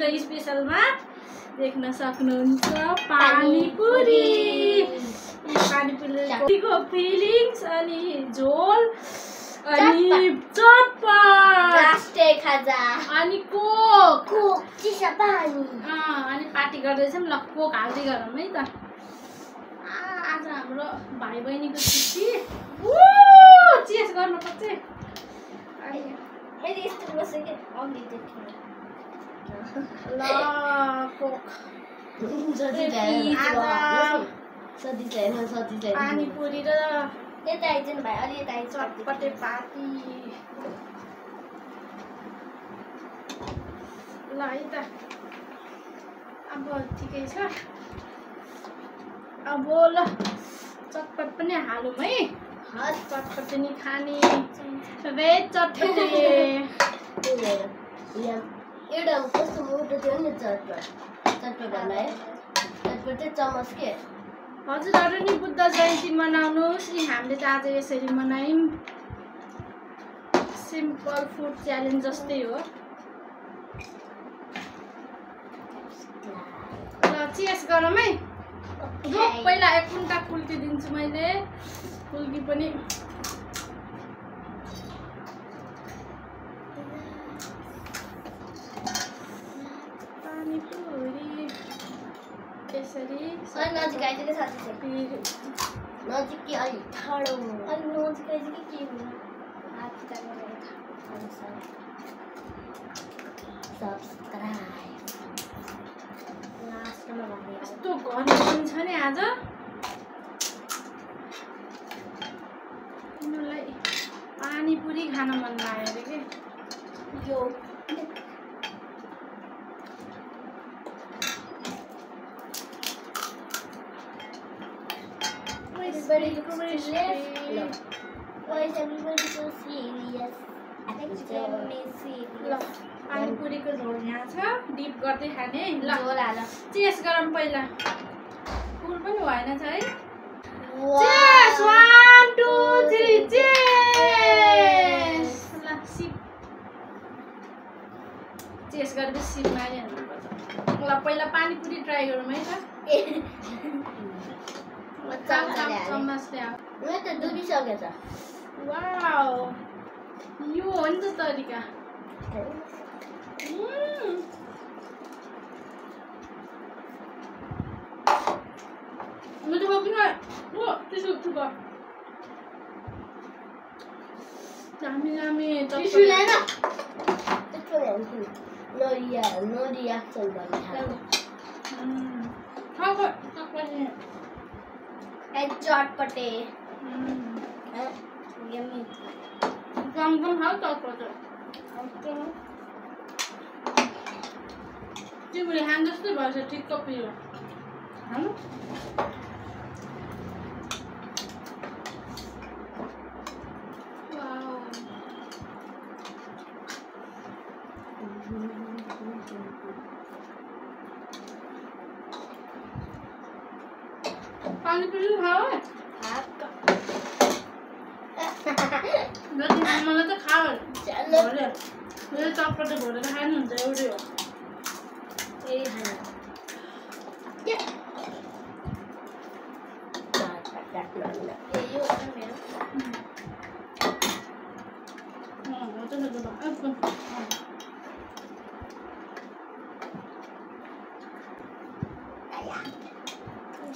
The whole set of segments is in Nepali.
आजको स्पेशलमा देख्न सक्नुहुन्छ पानीपुरी। पानीपुरीको फिलिङ्स अनि झोल अनि चटपट राष्ट्रिय खाजा अनि कोक चिसो पानी अनि पार्टी गर्दैछौँ। ल कोक हाल्दै गरौँ है त। आज हाम्रो भाइ बहिनीको छुट्टी। चियर्स गर्नुपर्छ। फेरि यस्तो बसेको अघि ल कोक पानीपुरी र यता आइजन भाइ अलि यता आइज चटपटे पार्टी। ल है त अब ठिकै छ। अब ल चटपट पनि हालौँ है। चटपट पनि खाने भेज चटपटे। एउटा कस्तो मोटो थियो नि चटपट बनायो चटपट चमच के। हजुरहरू नि बुद्ध जयन्ती मनाउनुहोस्। हामीले त आज यसरी मनायौँ। सिम्पल फुड च्यालेन्ज जस्तै हो। ल चियर्स गरौँ है। पहिला एक कुन्टा कुल्की दिन्छु मैले। कुल्की पनि पानीपुरी यसरी नजिक आइज के साथी नजिक कि अलि ठाडो अलि नजिक आइज कि के हो हात सब्सक्राइब लास्टमा भन्ने यस्तो गर्नु पनि छ नि आज। मलाई पानीपुरी खान मन लाग्यो अरे के यो Everybody looks serious. No. Why is everybody so serious? Extremely serious. पानीपुरीको झोल यहाँ छ। डिप गर्दै खाने। ल झोल हाल। चियर्स गरौँ पहिला। फुल पनि भएन छ है। Cheers! 1 2 3 चियर्स। ल सिप चियर्स गरेपछि सिप मारिहाल्नुपर्छ। ल पहिला पानीपुरी ट्राई गरौँ है त। चम्मचले मैं तो डुबिसकेछ। वाउ यो हो नि त तरिका। मिठो किन ओ टिस्यु चुका दामी दामी टिस्यु ल्याएन त्यस्तो ल्याउँछु नो रियाक्सन गर्ने खाऊ चटपटे यम्मी गम खाऊ चटपटे। तिमीले खान जस्तै भएछ ठिक्क पियो। पानीपुरी खाऊ है। मलाई त खाऊ मेरो चटपटे भरेर खानुहुन्छ एउटै हो।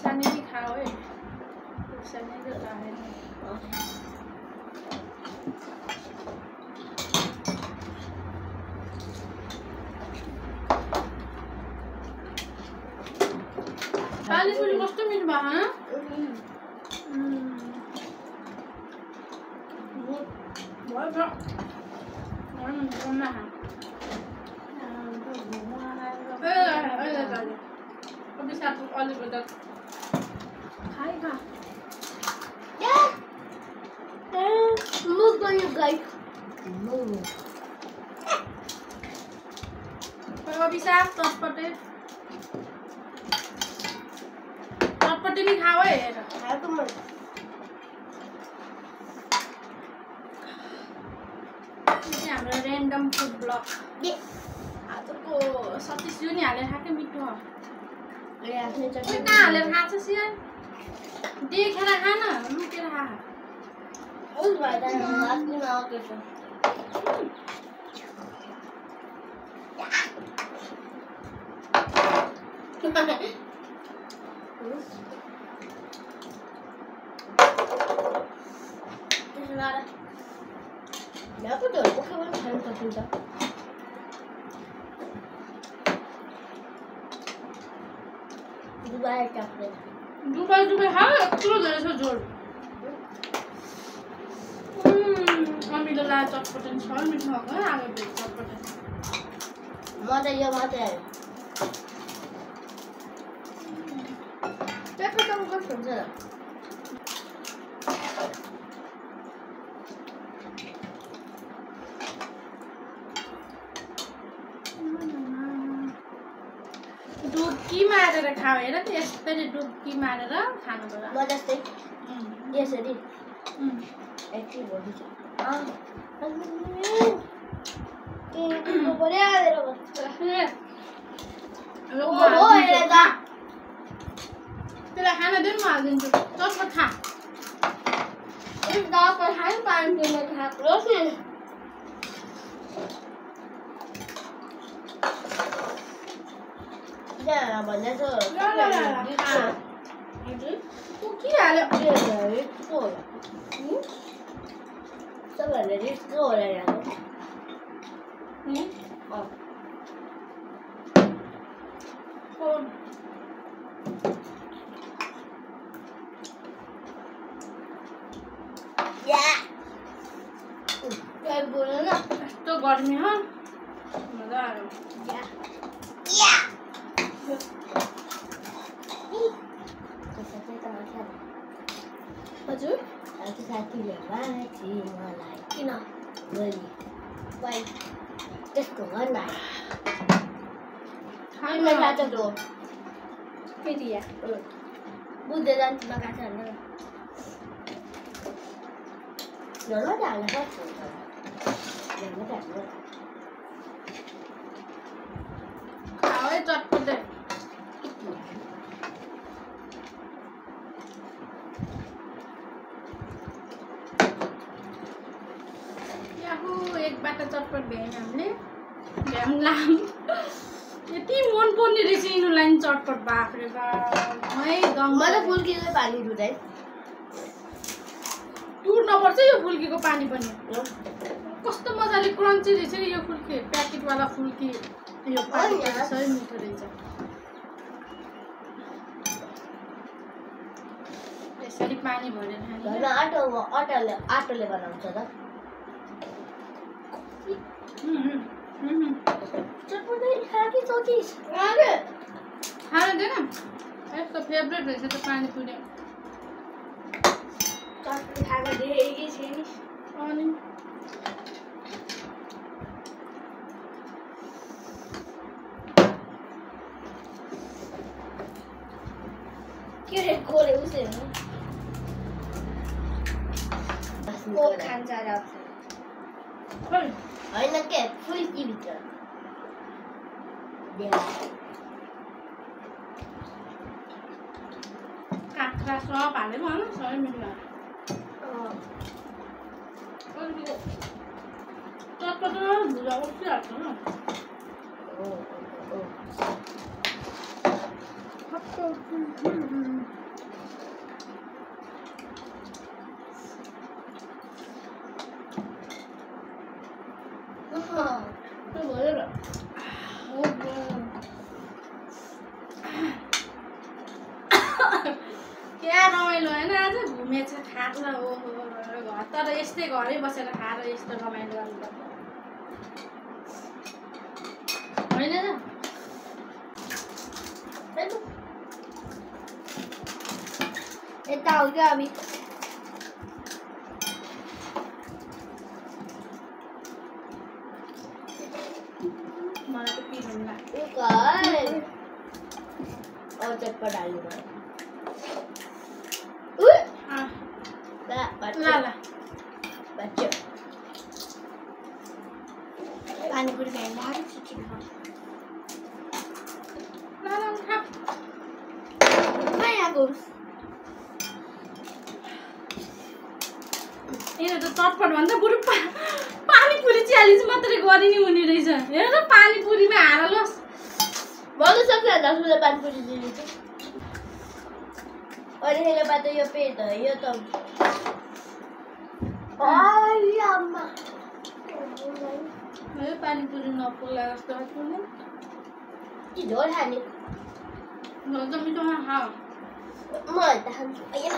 सानी भी खाओ है सानी तो लाए पानीपुरी कस्तो मिठो भयो हैन। भयो भयो अभी साथ अलिक बता खाएगा मुख गयो गाइस अभी साथ चटपटे भी खाओ है खाएको म हाम्रो र्यान्डम फुड ब्लग आजको सतीश यो नि हालेर खाएकै मिठो हो ले आफ्नै चटनी कहाँ हालेर खान्छ सिया देखेर खान लुकेर खा उस भाइ त हात दिन आएको छ Dapat tuh, oke kan kalian tercinta. Dubai chocolate. Dubai खा यत्रो धेरै छ झोल अमिलो ला चटपटन छ मिठो भएको आलु भेज चटपटन म त यो मात्रै पेपर त कस्तो हुन्छ र डुबकी मारेर खाऊ हेर त यस्तरी डुबकी मारेर खानु पर्छ म जस्तै यसरी एकछिन भोलि छ के परे आएर त्यसलाई खान दिनु म हालिदिन्छु चटपट खा के हाल्यो सबैहरूले रिस्क होला यहाँ बोल्नु न यस्तो गर्मी हो मजा आयो हजुर साथीले माथि मलाई किन गरी भाइ त्यसको गर्न खाएको फेरि बुझ्दै जान्छ लगाएको हाल्न खाऊ है चटपटे एक बाटा चटपट भ्याएन हामीले भ्यामलाम यति मन पर्ने रहेछ यिनीहरूलाई नि चटपट बाफ्रे बाई मलाई फुल्कीको पानी रुँदै टुर्नुपर्छ यो फुल्कीको पानी पनि कस्तो मजाले क्रन्ची रहेछ नि यो फुल्की प्याकेटवाला फुल्की यो पानी सबै मिठो रहेछ यसरी पानी भरेर घरमा आटोले बनाउँछ त चटपटे खाकी चौतिस खान दे न यसको फेभरेट रहेछ त पानी पुरी चटपटे खाएको देखेकै छैन अनि के रे खोले उसले को खान्छ र होइन के फुल्कीभित्र काँक्रा सब हाल्यो भन सबै मिल्यो चटपट भुजा उठिहाल्छ न क्या रमाइलो होइन आज घुमेछ खाएर ओहो घर तर यस्तै घरै बसेर खाएर यस्तो रमाइलो गर्नुपर्छ होइन र यता हो क्या अभी मलाई त पिरो लाग्यो चटपट हाल्नु पर्यो पानीपुरी खाएर छिटो घुम्स यिनीहरू त चटपट भन्छ बरु पानीपुरी च्यालेन्ज मात्रै गरि नि हुने रहेछ हेर त पानीपुरीमा हारलोस् भन्नु सक्छ दसवटा पानीपुरी दिन्छ अनि हेलो बात यो पेट हो यो त आम्मा यो पानीपुरी नपोला जस्तो लाग्छ कि झोल खाने झोल त मिठो खा म त खान्छु अయ్యా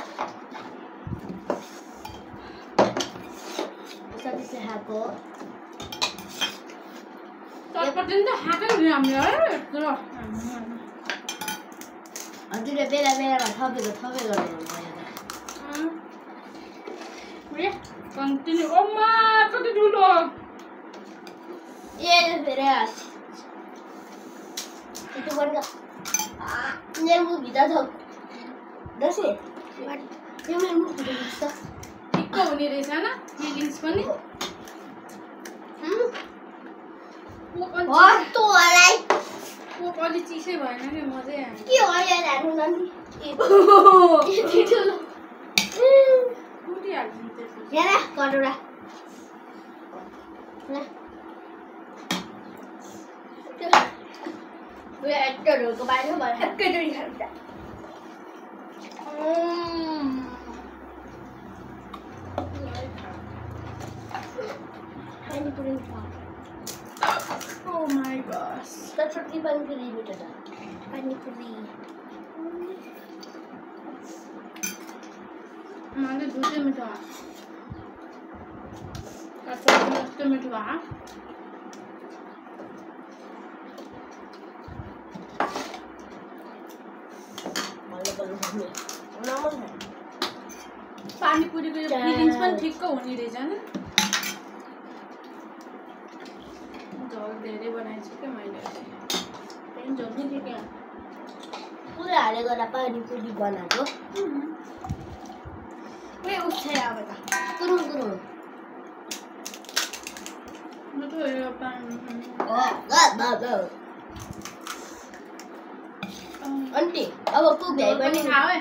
सबैले खाएको चटपट नि त खाएकै नि हामीले है यत्रो हजुरले बेला बेलामा थपेको ए कन्टिन्यू ओमा कति ठुलो ए फेरि itu kan nyamuk kita tahu dah sih nyamuk kita bisa ठिक्क हुने रहेछ न फिलिङ्स पनि तो वाला कोक अलि चिसै भएन के मजै आयो के हो यार हार्नु ननि फुटिहाल्छ नि त्यसपछि यहाँ कटोरा 왜 액터를 많이 해봐. 액터들이 한다. Panipuri Oh my gosh. चटपटी पानीपुरी मिठो छ पानीपुरी मैले दुधै मिठो कस्तो कस्तो मिठो भा पानीपुरीको यो फिलिङ्स पनि ठिक्क हुने रहेछ नि झोल धेरै बनाइछु क्या मैले पनि झोल पनि ठिकै पुरा हालेको र पानीपुरी बनाएको ए उठ्छ अब त कुरुङ कुरुङ मिठो यो पानी आन्टी अब कुक भ्याइ पनि खाऊ है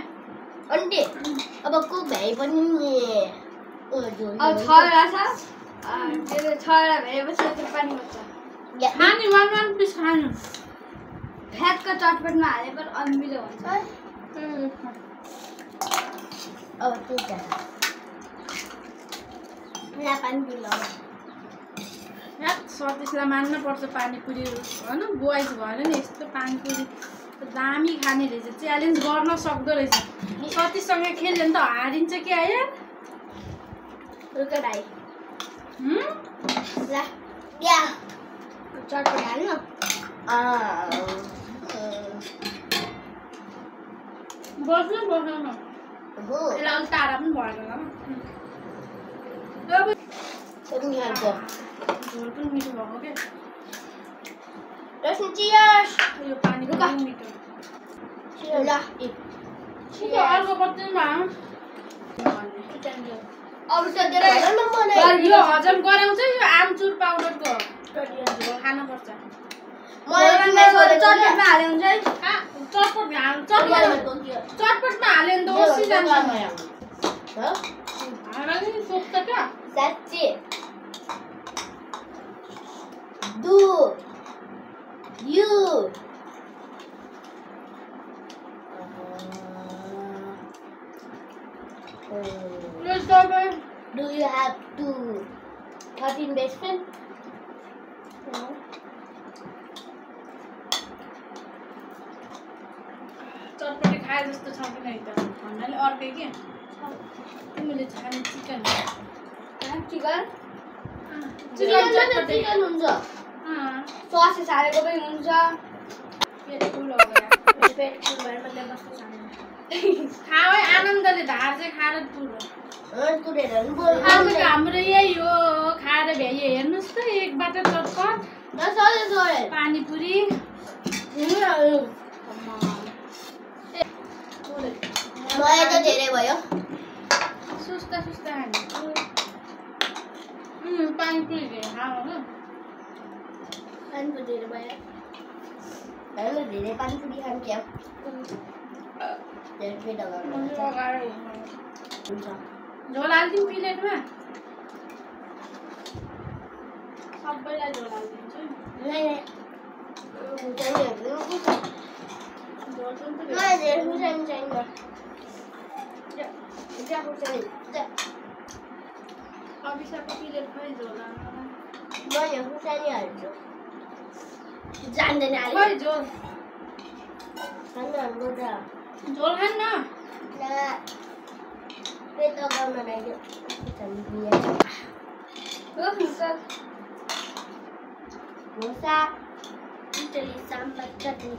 आन्टी अब कुक भ्याइ पनि अब 6 वटा छ त्यसले 6 वटा भएपछि त्यो पानी बच्छ खाने वान पिस खानु फ्याटको चटपटमा हाले पनि अमिलो हुन्छ अब कुक यहाँ पानीपुरी लगाऊ सतीशलाई मान्न पर्छ पानीपुरी होइन बोइज भएर नि यस्तो पानीपुरी दामी खाने रहेछ च्यालेन्ज गर्न सक्दो रहेछ सतीशसँग खेल्यो भने त हारिन्छ कि आयो रुका भाइ ला या चटपट हाल्नु बस्नु न हो यसलाई अलिक टाढा पनि भएन पनि खान्छ झोल पनि मिठो भएको क्या रस्नी चियर्स यो पानीको पनि मिठो ल छिटो अर्को कतिमा अब त धेरै यो हजम गराउँछ यो आमचुर पाउडरको झोल खानुपर्छ चटपटमा हाले हुन्छ है चटपटमा हाल्यो भने त ओसी जान्छ हाल्यो नि सोच्छ क्या साँच्चै Do you do you have 13 best friend? चटपटी खाए जस्तो छ कि नै त भन्नाले अर्कै के तिमीले खाने चिकन चिकन चिकन हुन्छ ससेस हालेको पनि हुन्छ पेट फुल हो गयो पेट फुल भएर मैले बस्नु सक्दैन खाऊ है आनन्दले धार चाहिँ खाएर पुरो तुरेर हाम्रो यही हो खाएर भ्याइयो हेर्नुहोस् त एकबाट चटपट पानीपुरी मलाई त धेरै भयो सुस्ता खाने पानीपुरी धेरै खाऊ हो पानीपुरी धेरै भयो धेरै पानीपुरी खान्छ पेट अगाडि हुन्छ झोल हालिदिउँ प्लेटमा सबैलाई झोल हालिदिन्छु नहीं नहीं खुर्सानीहरू झोल चाहिँ मलाई धेरै खुर्सानी चाहिन्न ज्या खुर्सानी ज्या अभिषाको प्लेट खै झोल हाल्नु म यहाँ खुर्सानी हाल्छु जान्दैन खै अरे झोल खानु त झोल खान्न पेट अगाउन लाग्यो खुर्सानी दिए डोसा इडली सांबार चटनी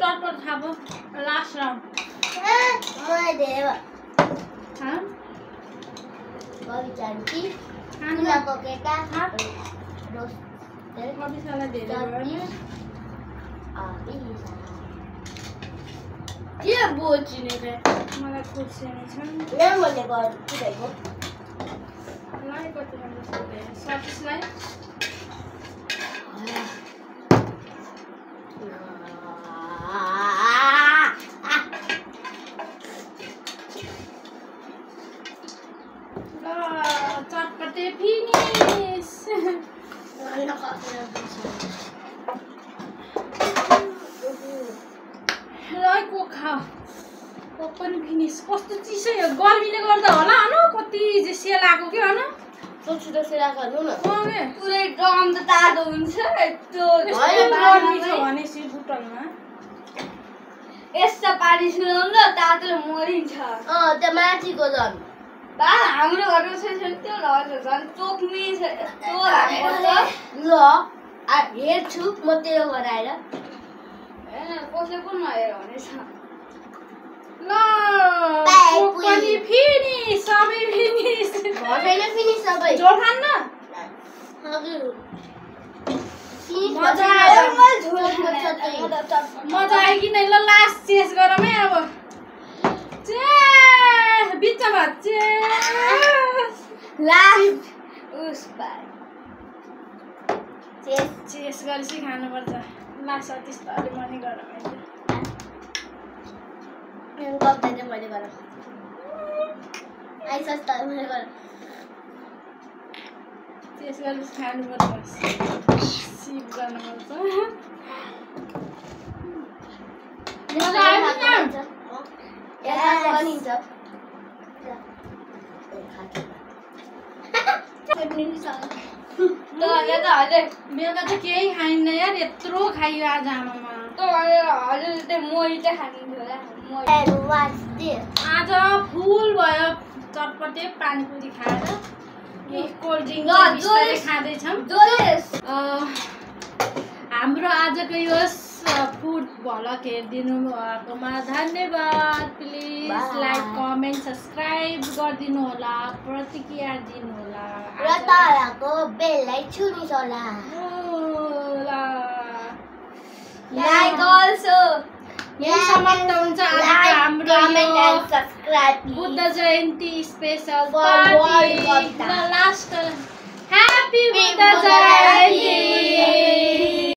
टटपट खाबो लास्ट राउन्ड मलाई धेरै भयो हाँ बबी चान्ची खानु कुना पकेटा हाँ? रोस्टेड अभिषालाई धेरै भयो नि के बोल्छिने रे मलाई खुर्सानी छ यहाँ मैले गर्छु कुदैको लाई कति राम्रो सोधे सतीशलाई चटपटे फिनिस को खाऊ कोक पनि फिनिस कस्तो चिसो यो गर्मीले गर्दा होला अनु कति जे सेल आएको के अनु सोच्छु त सेला गर्नु न के पुरै ड्रम त तातो हुन्छ यस्तो गर्मी छ भनेपछि बुटलमा यस्तो पानी सुनाउनु न तातोले मरिन्छ त्यो माथिको झन् बा हाम्रो घरमा छ त्यो ल झन् चोक्ने छ यस्तो लाग्छ ल हेर्छु म तेरो घर आएर कसले पनि नहेर भनेछ ल कोक पनि फिनिस सबै फिनिस छैन फिनिस सबै झोल खान्न हजुर मजा आयो झोल मजा आयो कि नै ल लास्ट चेस गरौँ है अब चे बिचमा चे लास्ट उस बार चेस गरेपछि खानुपर्छ लास्ट सतीश त अलि मनी गरौँ अहिले गप्दै चाहिँ मैले गर आइसस् त मैले गर चेस गरेपछि खानुपर्छ सिप गर्नुपर्छ मजा आयो नि बनिन्छ तँहरूले त हजुर बेलुका त केही खाइन्न यार यत्रो खाइयो आज आमामा हजुर त्यो मोही चाहिँ खानिन्थ्यो होला आज फुल भयो चटपटे पानीपुरी खाएर कि कोल्ड ड्रिङ्क ल, बिस्तारै जोस। खाँदैछौँ जोलेस हाम्रो आजको यो फुड भ्लग हेरिदिनु भएकोमा धन्यवाद please Bye. Like comment subscribe गरिदिनु होला प्रतिक्रिया दिनु होला र तलको बेललाई छुनुहोस् होला लाइक अल्सो यही समाप्त हुन्छ आजको हाम्रो कमेन्ट यो and subscribe Buddha Jayanti special For party World Cup. Last happy Buddha Buddha Jayanti Jayanti!